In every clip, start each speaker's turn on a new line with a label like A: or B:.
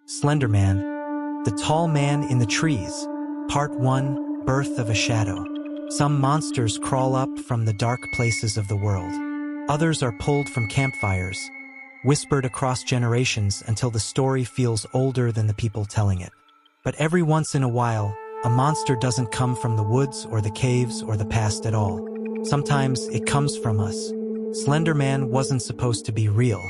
A: Slenderman, the tall man in the trees. Part 1, Birth of a Shadow. Some monsters crawl up from the dark places of the world. Others are pulled from campfires, whispered across generations until the story feels older than the people telling it. But every once in a while, a monster doesn't come from the woods or the caves or the past at all. Sometimes it comes from us. Slenderman wasn't supposed to be real.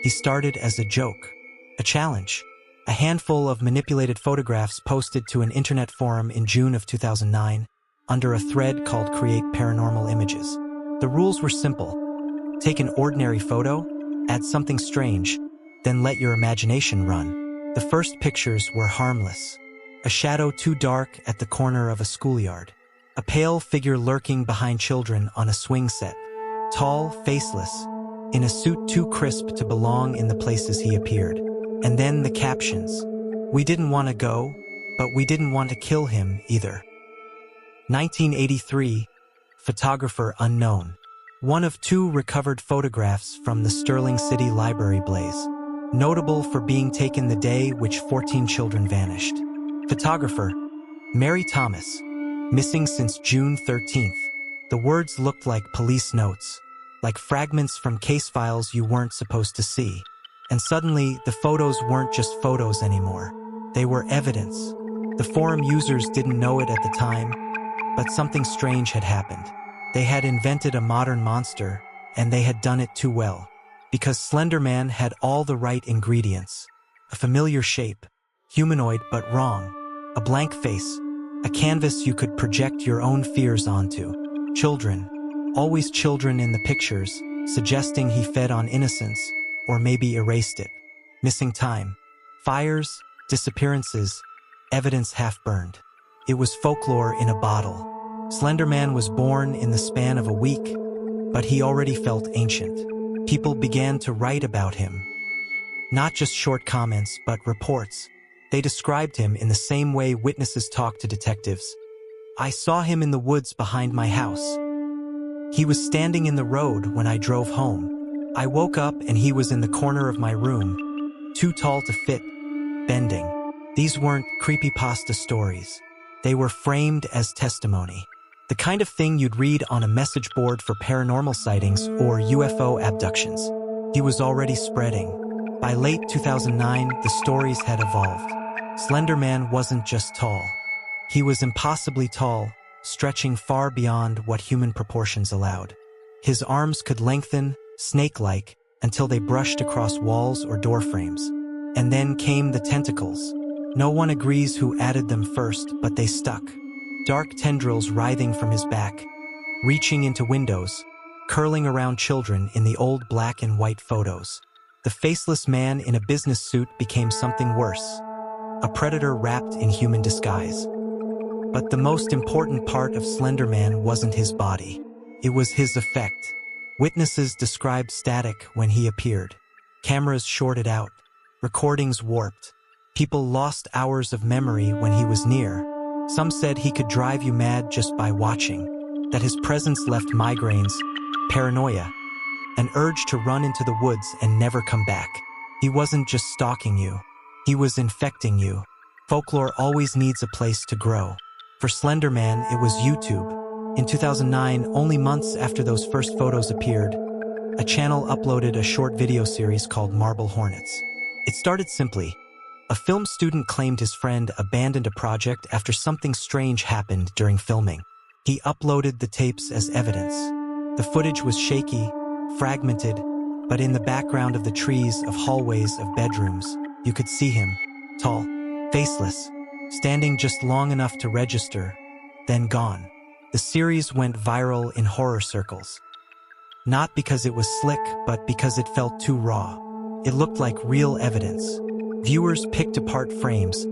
A: He started as a joke, a challenge, a handful of manipulated photographs posted to an internet forum in June of 2009 under a thread called Create Paranormal Images. The rules were simple. Take an ordinary photo, add something strange, then let your imagination run. The first pictures were harmless. A shadow too dark at the corner of a schoolyard. A pale figure lurking behind children on a swing set. Tall, faceless, in a suit too crisp to belong in the places he appeared. And then the captions. We didn't want to go, but we didn't want to kill him either. 1983, photographer unknown. One of two recovered photographs from the Sterling City Library blaze. Notable for being taken the day which 14 children vanished. Photographer, Mary Thomas. Missing since June 13th. The words looked like police notes, like fragments from case files you weren't supposed to see. And suddenly, the photos weren't just photos anymore. They were evidence. The forum users didn't know it at the time, but something strange had happened. They had invented a modern monster, and they had done it too well. Because Slenderman had all the right ingredients. A familiar shape, humanoid but wrong. A blank face, a canvas you could project your own fears onto. Children, always children in the pictures, suggesting he fed on innocence, or maybe erased it. Missing time. Fires, disappearances, evidence half-burned. It was folklore in a bottle. Slenderman was born in the span of a week, but he already felt ancient. People began to write about him. Not just short comments, but reports. They described him in the same way witnesses talk to detectives. I saw him in the woods behind my house. He was standing in the road when I drove home. I woke up and he was in the corner of my room, too tall to fit, bending. These weren't creepypasta stories. They were framed as testimony. The kind of thing you'd read on a message board for paranormal sightings or UFO abductions. He was already spreading. By late 2009, the stories had evolved. Slenderman wasn't just tall. He was impossibly tall, stretching far beyond what human proportions allowed. His arms could lengthen, snake-like, until they brushed across walls or door frames. And then came the tentacles. No one agrees who added them first, but they stuck. Dark tendrils writhing from his back, reaching into windows, curling around children in the old black and white photos. The faceless man in a business suit became something worse. A predator wrapped in human disguise. But the most important part of Slenderman wasn't his body. It was his effect. Witnesses described static when he appeared. Cameras shorted out. Recordings warped. People lost hours of memory when he was near. Some said he could drive you mad just by watching. That his presence left migraines, paranoia, an urge to run into the woods and never come back. He wasn't just stalking you. He was infecting you. Folklore always needs a place to grow. For Slenderman, it was YouTube. In 2009, only months after those first photos appeared, a channel uploaded a short video series called Marble Hornets. It started simply. A film student claimed his friend abandoned a project after something strange happened during filming. He uploaded the tapes as evidence. The footage was shaky, fragmented, but in the background of the trees of hallways of bedrooms, you could see him, tall, faceless, standing just long enough to register, then gone. The series went viral in horror circles. Not because it was slick, but because it felt too raw. It looked like real evidence. Viewers picked apart frames,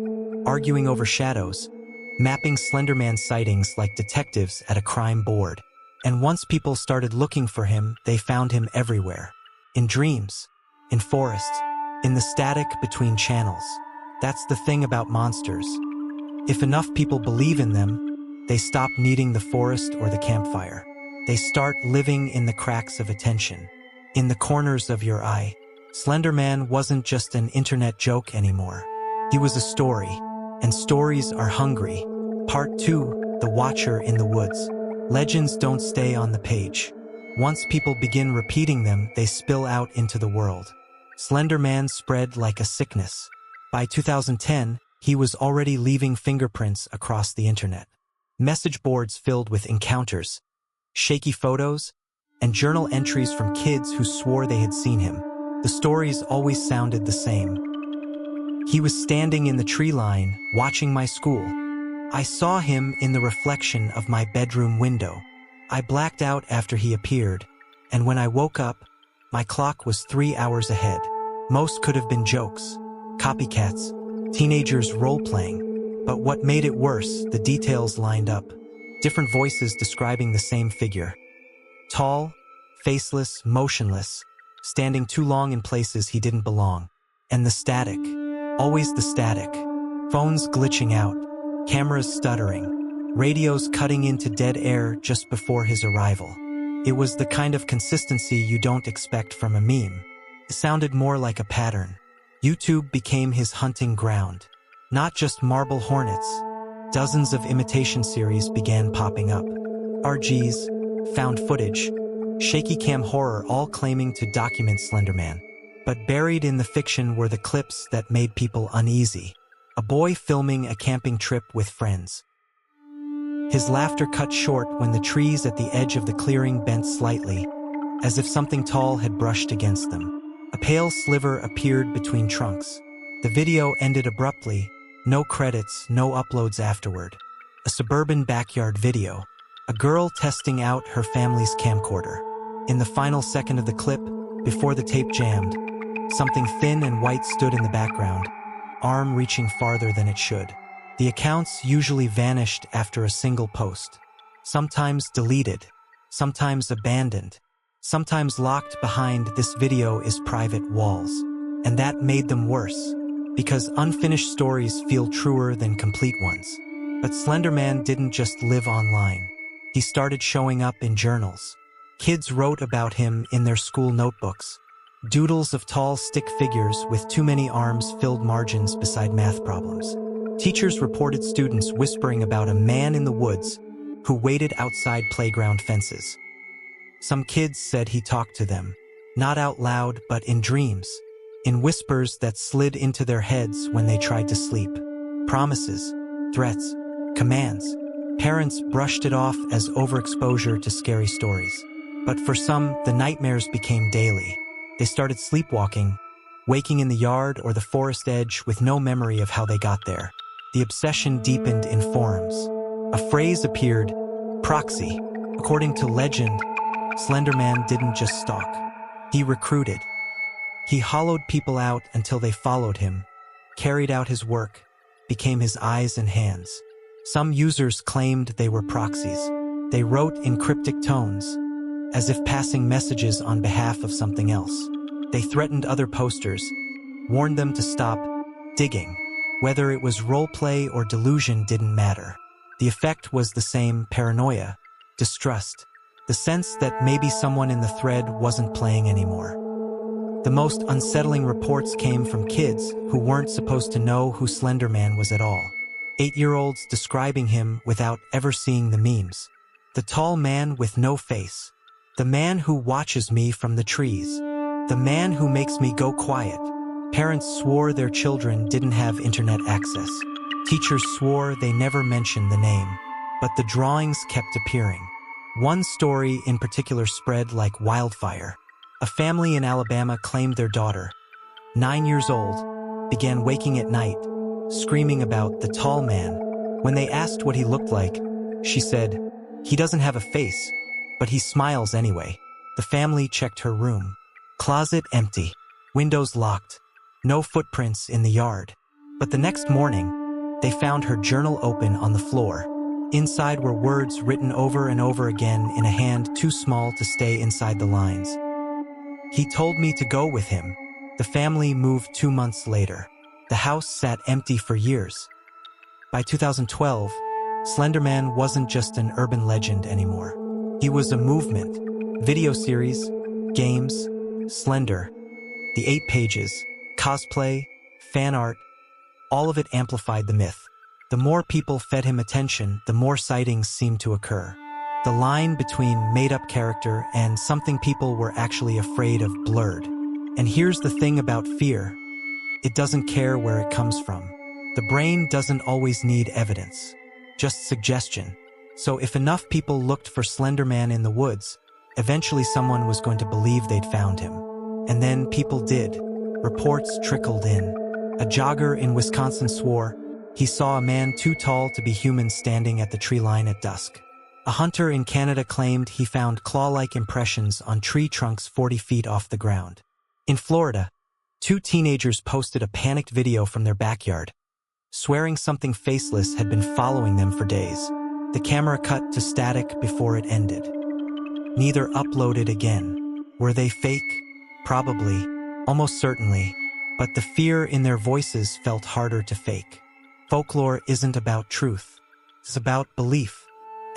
A: arguing over shadows, mapping Slenderman sightings like detectives at a crime board. And once people started looking for him, they found him everywhere. In dreams, in forests, in the static between channels. That's the thing about monsters. If enough people believe in them, they stop needing the forest or the campfire. They start living in the cracks of attention, in the corners of your eye. Slenderman wasn't just an internet joke anymore. He was a story, and stories are hungry. Part 2, The Watcher in the Woods. Legends don't stay on the page. Once people begin repeating them, they spill out into the world. Slenderman spread like a sickness. By 2010, he was already leaving fingerprints across the internet. Message boards filled with encounters, shaky photos, and journal entries from kids who swore they had seen him. The stories always sounded the same. He was standing in the tree line, watching my school. I saw him in the reflection of my bedroom window. I blacked out after he appeared, and when I woke up, my clock was 3 hours ahead. Most could have been jokes, copycats, teenagers role-playing. But what made it worse, the details lined up. Different voices describing the same figure. Tall, faceless, motionless, standing too long in places he didn't belong. And the static. Always the static. Phones glitching out, cameras stuttering, radios cutting into dead air just before his arrival. It was the kind of consistency you don't expect from a meme. It sounded more like a pattern. YouTube became his hunting ground. Not just marble hornets. Dozens of imitation series began popping up. RGs, found footage, shaky cam horror, all claiming to document Slenderman. But buried in the fiction were the clips that made people uneasy. A boy filming a camping trip with friends. His laughter cut short when the trees at the edge of the clearing bent slightly, as if something tall had brushed against them. A pale sliver appeared between trunks. The video ended abruptly, no credits, no uploads afterward. A suburban backyard video. A girl testing out her family's camcorder. In the final second of the clip, before the tape jammed, something thin and white stood in the background, arm reaching farther than it should. The accounts usually vanished after a single post. Sometimes deleted, sometimes abandoned, sometimes locked behind "this video is private" walls. And that made them worse, because unfinished stories feel truer than complete ones. But Slenderman didn't just live online. He started showing up in journals. Kids wrote about him in their school notebooks. Doodles of tall stick figures with too many arms filled margins beside math problems. Teachers reported students whispering about a man in the woods who waited outside playground fences. Some kids said he talked to them, not out loud but in dreams, in whispers that slid into their heads when they tried to sleep. Promises, threats, commands. Parents brushed it off as overexposure to scary stories. But for some, the nightmares became daily. They started sleepwalking, waking in the yard or the forest edge with no memory of how they got there. The obsession deepened in forums. A phrase appeared, proxy. According to legend, Slenderman didn't just stalk. He recruited. He hollowed people out until they followed him, carried out his work, became his eyes and hands. Some users claimed they were proxies. They wrote in cryptic tones, as if passing messages on behalf of something else. They threatened other posters, warned them to stop digging. Whether it was roleplay or delusion didn't matter. The effect was the same: paranoia, distrust, the sense that maybe someone in the thread wasn't playing anymore. The most unsettling reports came from kids who weren't supposed to know who Slenderman was at all. 8-year-olds describing him without ever seeing the memes. The tall man with no face. The man who watches me from the trees. The man who makes me go quiet. Parents swore their children didn't have internet access. Teachers swore they never mentioned the name. But the drawings kept appearing. One story in particular spread like wildfire. A family in Alabama claimed their daughter, 9 years old, began waking at night, screaming about the tall man. When they asked what he looked like, she said, "He doesn't have a face, but he smiles anyway." The family checked her room. Closet empty, windows locked, no footprints in the yard. But the next morning, they found her journal open on the floor. Inside were words written over and over again in a hand too small to stay inside the lines. He told me to go with him. The family moved 2 months later. The house sat empty for years. By 2012, Slenderman wasn't just an urban legend anymore. He was a movement. Video series, games, Slender, the 8 pages, cosplay, fan art. All of it amplified the myth. The more people fed him attention, the more sightings seemed to occur. The line between made-up character and something people were actually afraid of blurred. And here's the thing about fear. It doesn't care where it comes from. The brain doesn't always need evidence, just suggestion. So if enough people looked for Slenderman in the woods, eventually someone was going to believe they'd found him. And then people did. Reports trickled in. A jogger in Wisconsin swore he saw a man too tall to be human standing at the tree line at dusk. A hunter in Canada claimed he found claw-like impressions on tree trunks 40 feet off the ground. In Florida, 2 teenagers posted a panicked video from their backyard, swearing something faceless had been following them for days. The camera cut to static before it ended. Neither uploaded again. Were they fake? Probably. Almost certainly. But the fear in their voices felt harder to fake. Folklore isn't about truth. It's about belief.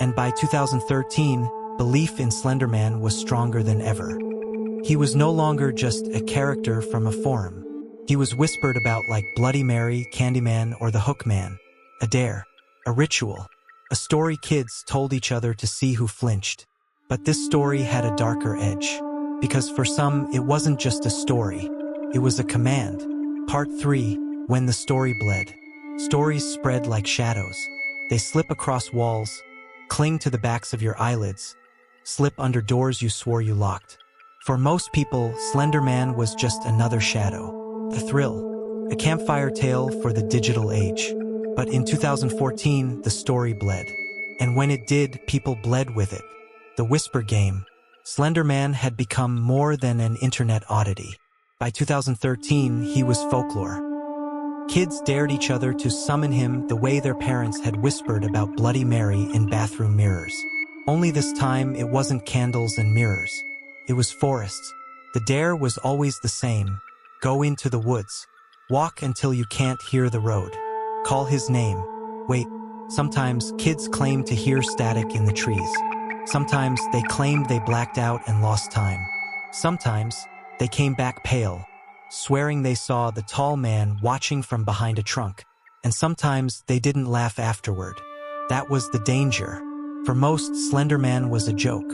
A: And by 2013, belief in Slenderman was stronger than ever. He was no longer just a character from a forum. He was whispered about like Bloody Mary, Candyman, or the Hookman. A dare. A ritual. A story kids told each other to see who flinched. But this story had a darker edge. Because for some, it wasn't just a story. It was a command. Part 3, When the Story Bled. Stories spread like shadows. They slip across walls, cling to the backs of your eyelids, slip under doors you swore you locked. For most people, Slenderman was just another shadow. A thrill. A campfire tale for the digital age. But in 2014, the story bled. And when it did, people bled with it. The whisper game. Slenderman had become more than an internet oddity. By 2013, he was folklore. Kids dared each other to summon him the way their parents had whispered about Bloody Mary in bathroom mirrors. Only this time, it wasn't candles and mirrors. It was forests. The dare was always the same. Go into the woods. Walk until you can't hear the road. Call his name. Wait, sometimes kids claimed to hear static in the trees. Sometimes they claimed they blacked out and lost time. Sometimes they came back pale, swearing they saw the tall man watching from behind a trunk. And sometimes they didn't laugh afterward. That was the danger. For most, Slenderman was a joke.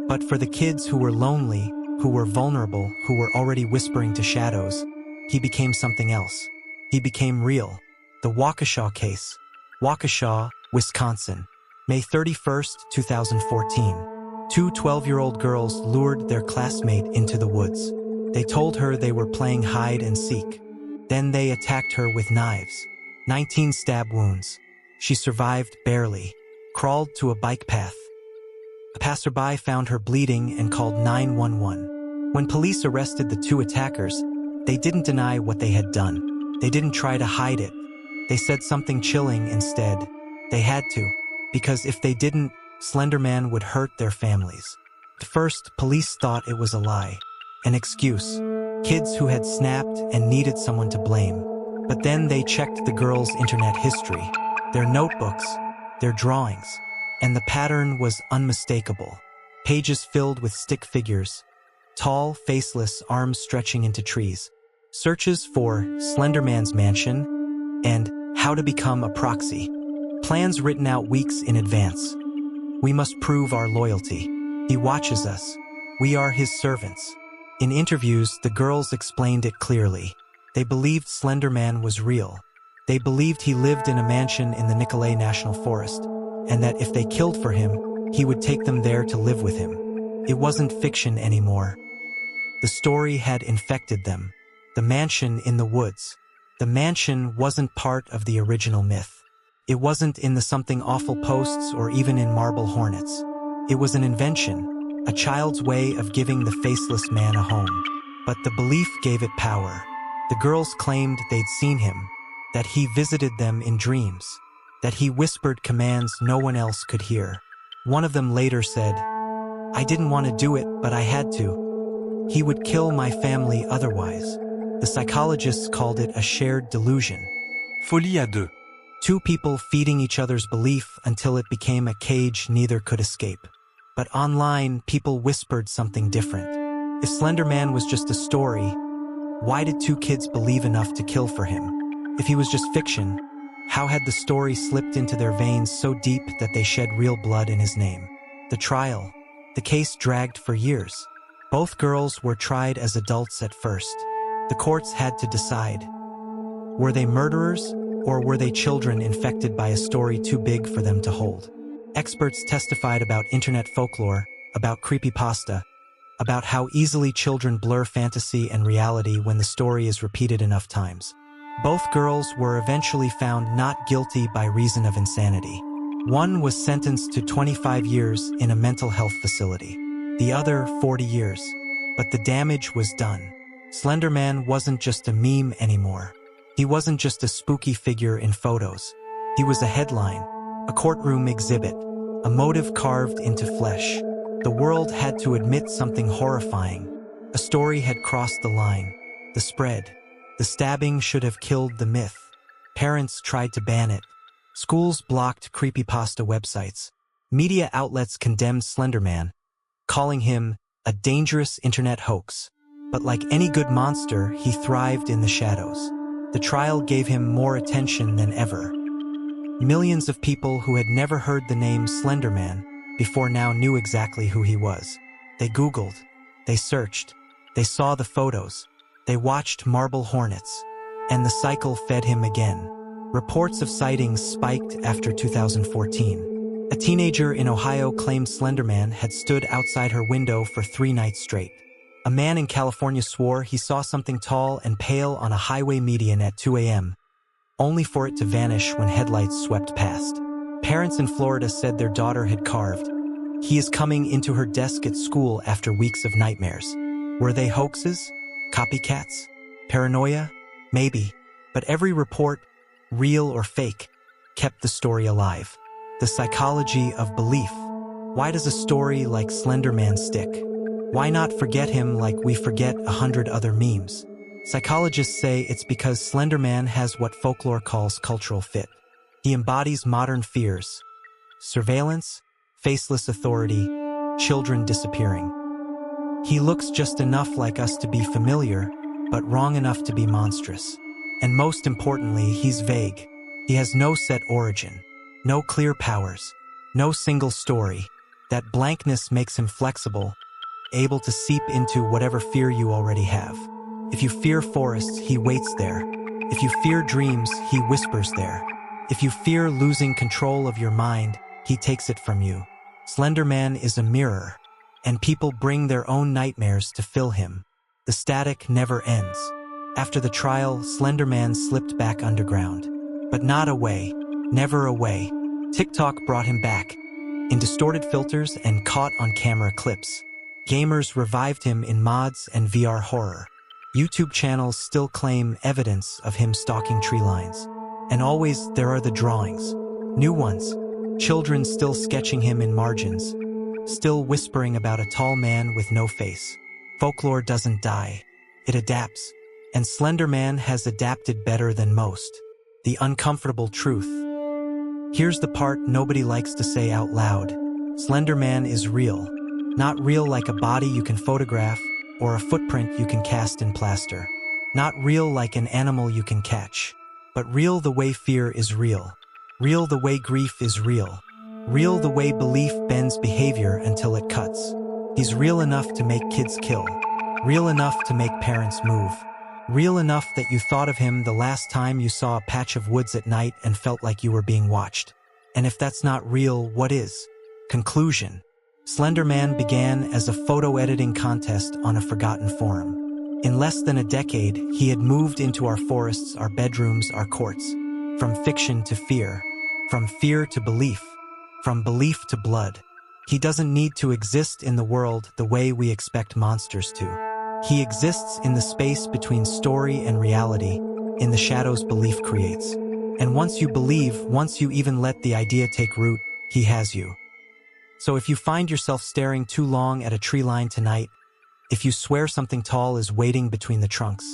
A: But for the kids who were lonely, who were vulnerable, who were already whispering to shadows, he became something else. He became real. The Waukesha case. Waukesha, Wisconsin. May 31st, 2014. 2 12-year-old girls lured their classmate into the woods. They told her they were playing hide and seek. Then they attacked her with knives. 19 stab wounds. She survived barely. Crawled to a bike path. A passerby found her bleeding and called 911. When police arrested the 2 attackers, they didn't deny what they had done. They didn't try to hide it. They said something chilling instead. They had to, because if they didn't, Slenderman would hurt their families. At first, police thought it was a lie, an excuse, kids who had snapped and needed someone to blame. But then they checked the girls' internet history, their notebooks, their drawings, and the pattern was unmistakable. Pages filled with stick figures, tall, faceless arms stretching into trees, searches for Slenderman's mansion, and how to become a proxy. Plans written out weeks in advance. We must prove our loyalty. He watches us. We are his servants. In interviews, the girls explained it clearly. They believed Slenderman was real. They believed he lived in a mansion in the Nicolet National Forest, and that if they killed for him, he would take them there to live with him. It wasn't fiction anymore. The story had infected them. The mansion in the woods. The mansion wasn't part of the original myth. It wasn't in the something awful posts or even in marble hornets. It was an invention, a child's way of giving the faceless man a home. But the belief gave it power. The girls claimed they'd seen him, that he visited them in dreams, that he whispered commands no one else could hear. One of them later said, "I didn't want to do it, but I had to. He would kill my family otherwise." The psychologists called it a shared delusion.
B: Folie à deux.
A: 2 people feeding each other's belief until it became a cage neither could escape. But online, people whispered something different. If Slenderman was just a story, why did 2 kids believe enough to kill for him? If he was just fiction, how had the story slipped into their veins so deep that they shed real blood in his name? The trial. The case dragged for years. Both girls were tried as adults at first. The courts had to decide. Were they murderers, or were they children infected by a story too big for them to hold? Experts testified about internet folklore, about creepypasta, about how easily children blur fantasy and reality when the story is repeated enough times. Both girls were eventually found not guilty by reason of insanity. One was sentenced to 25 years in a mental health facility. The other, 40 years. But the damage was done. Slenderman wasn't just a meme anymore. He wasn't just a spooky figure in photos. He was a headline, a courtroom exhibit, a motive carved into flesh. The world had to admit something horrifying. A story had crossed the line. The spread. The stabbing should have killed the myth. Parents tried to ban it. Schools blocked creepypasta websites. Media outlets condemned Slenderman, calling him a dangerous internet hoax. But like any good monster, he thrived in the shadows. The trial gave him more attention than ever. Millions of people who had never heard the name Slenderman before now knew exactly who he was. They Googled, they searched, they saw the photos, they watched marble hornets, and the cycle fed him again. Reports of sightings spiked after 2014. A teenager in Ohio claimed Slenderman had stood outside her window for 3 nights straight. A man in California swore he saw something tall and pale on a highway median at 2 a.m., only for it to vanish when headlights swept past. Parents in Florida said their daughter had carved. He is coming into her desk at school after weeks of nightmares. Were they hoaxes? Copycats? Paranoia? Maybe. But every report, real or fake, kept the story alive. The psychology of belief. Why does a story like Slenderman stick? Why not forget him like we forget 100 other memes? Psychologists say it's because Slenderman has what folklore calls cultural fit. He embodies modern fears: surveillance, faceless authority, children disappearing. He looks just enough like us to be familiar, but wrong enough to be monstrous. And most importantly, he's vague. He has no set origin, no clear powers, no single story. That blankness makes him flexible, able to seep into whatever fear you already have. If you fear forests, he waits there. If you fear dreams, he whispers there. If you fear losing control of your mind, he takes it from you. Slenderman is a mirror, and people bring their own nightmares to fill him. The static never ends. After the trial, Slenderman slipped back underground. But not away, never away. TikTok brought him back, in distorted filters and caught on camera clips. Gamers revived him in mods and VR horror. YouTube channels still claim evidence of him stalking tree lines. And always there are the drawings. New ones. Children still sketching him in margins. Still whispering about a tall man with no face. Folklore doesn't die. It adapts. And Slenderman has adapted better than most. The uncomfortable truth. Here's the part nobody likes to say out loud. Slenderman is real. Not real like a body you can photograph or a footprint you can cast in plaster. Not real like an animal you can catch. But real the way fear is real. Real the way grief is real. Real the way belief bends behavior until it cuts. He's real enough to make kids kill. Real enough to make parents move. Real enough that you thought of him the last time you saw a patch of woods at night and felt like you were being watched. And if that's not real, what is? Conclusion. Slenderman began as a photo editing contest on a forgotten forum. In less than a decade, he had moved into our forests, our bedrooms, our courts. From fiction to fear. From fear to belief. From belief to blood. He doesn't need to exist in the world the way we expect monsters to. He exists in the space between story and reality, in the shadows belief creates. And once you believe, once you even let the idea take root, he has you. So if you find yourself staring too long at a tree line tonight, if you swear something tall is waiting between the trunks,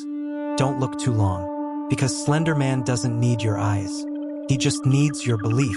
A: don't look too long, because Slenderman doesn't need your eyes. He just needs your belief.